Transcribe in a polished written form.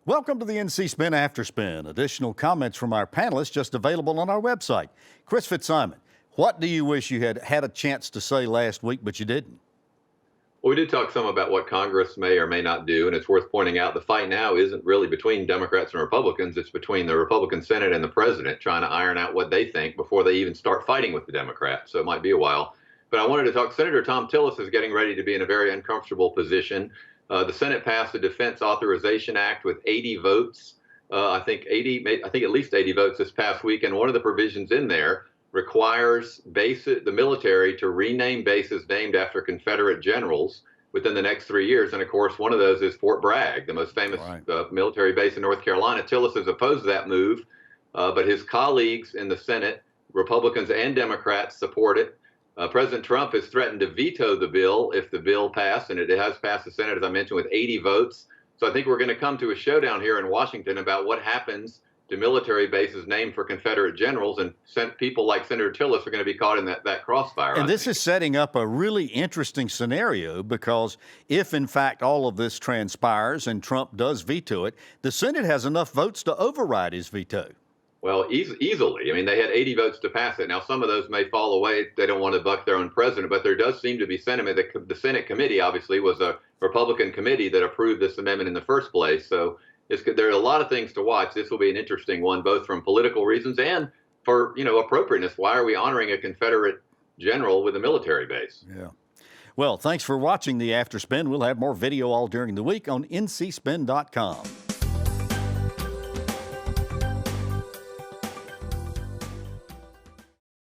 Welcome to the NC Spin After Spin. Additional comments from our panelists just available on our website. Chris Fitzsimon, what do you wish you had had a chance to say last week, but you didn't? Well, we did talk some about what Congress may or may not do, and it's worth pointing out the fight now isn't really between Democrats and Republicans. It's between the Republican Senate and the president trying to iron out what they think before they even start fighting with the Democrats. So it might be a while. But I wanted to talk. Senator Thom Tillis is getting ready to be in a very uncomfortable position. The Senate passed the Defense Authorization Act with 80 votes. I think at least 80 votes this past week. And one of the provisions in there requires the military to rename bases named after Confederate generals within the next 3 years. And of course, one of those is Fort Bragg, the most famous military base in North Carolina. Tillis has opposed that move, but his colleagues in the Senate, Republicans and Democrats, support it. President Trump has threatened to veto the bill if the bill passed, and it has passed the Senate, as I mentioned, with 80 votes. So I think we're going to come to a showdown here in Washington about what happens to military bases named for Confederate generals, and people like Senator Tillis are going to be caught in that crossfire. And this is setting up a really interesting scenario, because if, in fact, all of this transpires and Trump does veto it, the Senate has enough votes to override his veto. Well, easily. I mean, they had 80 votes to pass it. Now, some of those may fall away. They don't want to buck their own president, but there does seem to be sentiment that the Senate committee, obviously, was a Republican committee that approved this amendment in the first place. So there are a lot of things to watch. This will be an interesting one, both from political reasons and for, appropriateness. Why are we honoring a Confederate general with a military base? Yeah. Well, thanks for watching the After Spin. We'll have more video all during the week on ncspin.com.